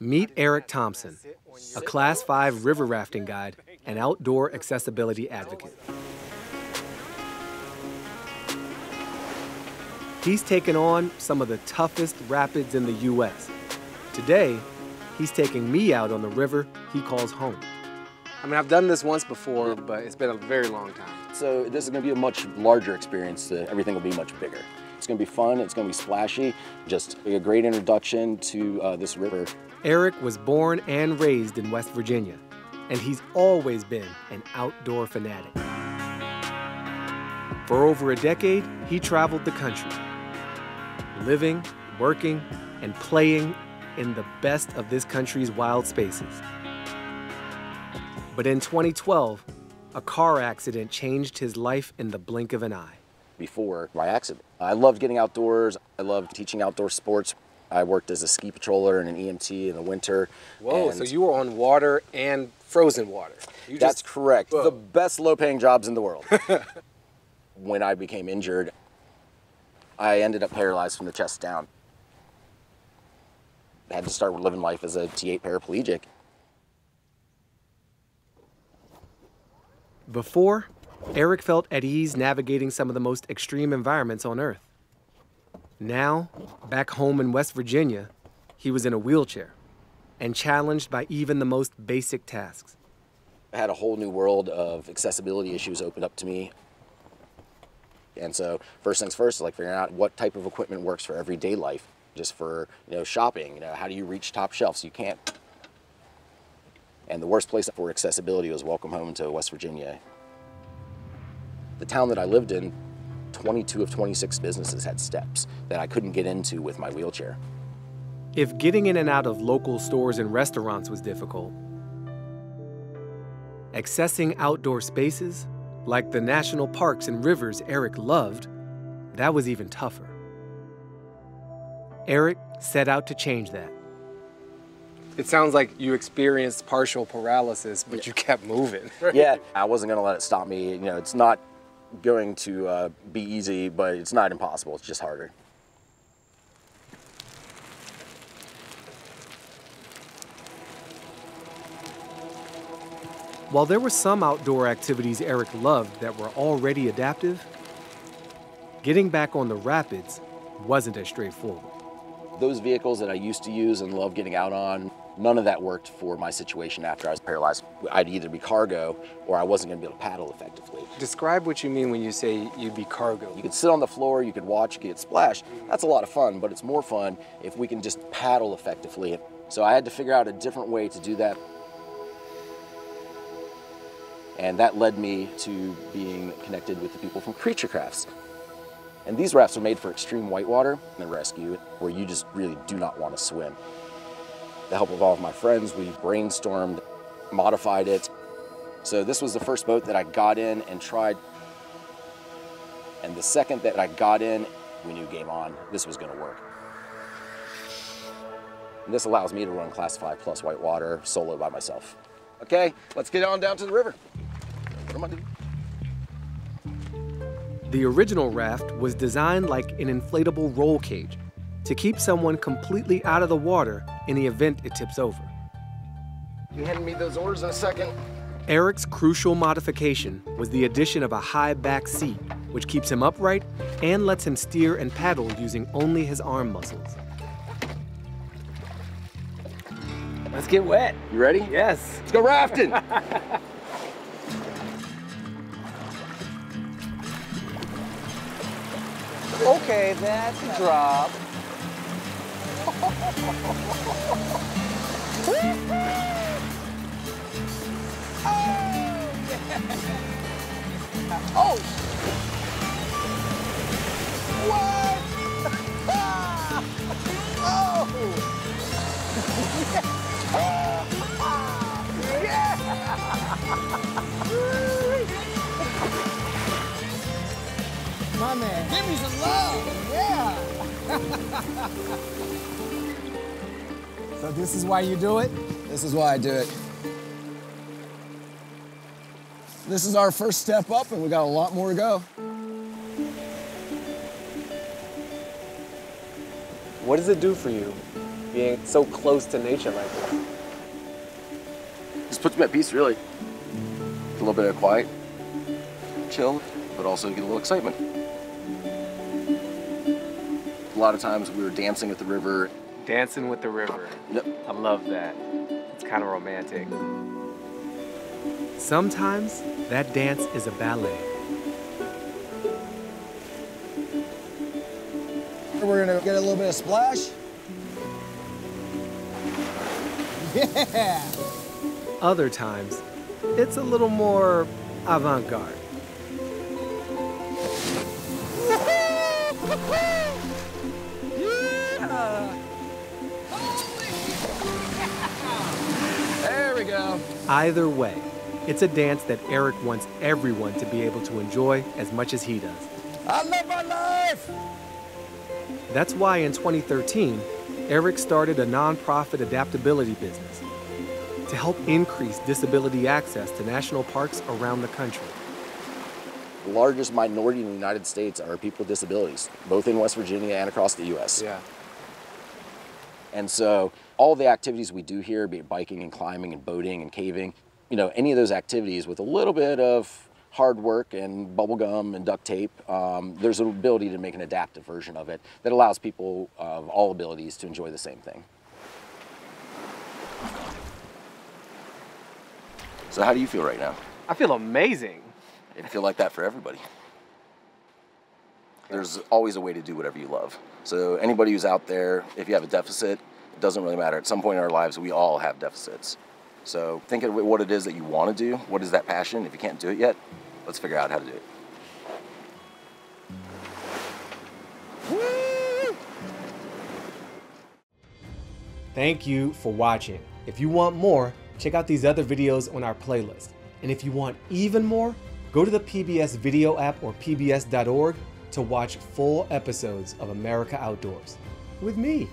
Meet Eric Thompson, a Class 5 river rafting guide and outdoor accessibility advocate. He's taken on some of the toughest rapids in the U.S. Today, he's taking me out on the river he calls home. I mean, I've done this once before, but it's been a very long time. So this is going to be a much larger experience. Everything will be much bigger. It's going to be fun, it's going to be splashy, just a great introduction to this river. Eric was born and raised in West Virginia, and he's always been an outdoor fanatic. For over a decade, he traveled the country, living, working, and playing in the best of this country's wild spaces. But in 2012, a car accident changed his life in the blink of an eye. Before my accident, I loved getting outdoors. I loved teaching outdoor sports. I worked as a ski patroller and an EMT in the winter. Whoa, so you were on water and frozen water. That's correct. Whoa. The best low-paying jobs in the world. When I became injured, I ended up paralyzed from the chest down. I had to start living life as a T8 paraplegic. Before, Eric felt at ease navigating some of the most extreme environments on Earth. Now, back home in West Virginia, he was in a wheelchair and challenged by even the most basic tasks. I had a whole new world of accessibility issues opened up to me. And so first things first, like figuring out what type of equipment works for everyday life, just for, shopping, how do you reach top shelves? You can't. And the worst place for accessibility was welcome home to West Virginia. The town that I lived in, 22 of 26 businesses had steps that I couldn't get into with my wheelchair. If getting in and out of local stores and restaurants was difficult, accessing outdoor spaces, like the national parks and rivers Eric loved, that was even tougher. Eric set out to change that. It sounds like you experienced partial paralysis, but you kept moving. Right? Yeah, I wasn't going to let it stop me. It's not going to be easy, but it's not impossible. It's just harder. While there were some outdoor activities Eric loved that were already adaptive, getting back on the rapids wasn't as straightforward. Those vehicles that I used to use and love getting out on, none of that worked for my situation after I was paralyzed. I'd either be cargo or I wasn't going to be able to paddle effectively. Describe what you mean when you say you'd be cargo. You could sit on the floor, you could watch, you could get splashed. That's a lot of fun, but it's more fun if we can just paddle effectively. So I had to figure out a different way to do that. And that led me to being connected with the people from Creature Crafts. And these rafts are made for extreme whitewater and rescue, where you just really do not want to swim. With the help of all of my friends, we brainstormed, modified it. So this was the first boat that I got in and tried. And the second that I got in, we knew game on. This was going to work. And this allows me to run Class 5 plus whitewater solo by myself. Okay, let's get on down to the river. What am I doing? The original raft was designed like an inflatable roll cage to keep someone completely out of the water in the event it tips over. You hand me those orders in a second. Eric's crucial modification was the addition of a high back seat, which keeps him upright and lets him steer and paddle using only his arm muscles. Let's get wet. You ready? Yes. Let's go rafting. Okay, that's a drop. Oh! What? Oh! Yeah! My man, give me some love. Yeah. So this is why you do it? This is why I do it. This is our first step up, and we got a lot more to go. What does it do for you being so close to nature like this? Just puts me at peace, really. A little bit of quiet, chill, but also get a little excitement. A lot of times we were dancing at the river. Dancing with the river. Yep. I love that. It's kind of romantic. Sometimes that dance is a ballet. We're gonna get a little bit of splash. Yeah! Other times, it's a little more avant-garde. There we go. Either way, it's a dance that Eric wants everyone to be able to enjoy as much as he does. I love my life! That's why in 2013, Eric started a nonprofit adaptability business to help increase disability access to national parks around the country. The largest minority in the United States are people with disabilities, both in West Virginia and across the U.S. Yeah. And so all the activities we do here, be it biking and climbing and boating and caving, you know, any of those activities with a little bit of hard work and bubble gum and duct tape, there's an ability to make an adaptive version of it that allows people of all abilities to enjoy the same thing. So how do you feel right now? I feel amazing. I feel like that for everybody. There's always a way to do whatever you love. So anybody who's out there, if you have a deficit, it doesn't really matter. At some point in our lives, we all have deficits. So think of what it is that you want to do. What is that passion? If you can't do it yet, let's figure out how to do it. Woo! Thank you for watching. If you want more, check out these other videos on our playlist. And if you want even more, go to the PBS video app or pbs.org to watch full episodes of America Outdoors with me.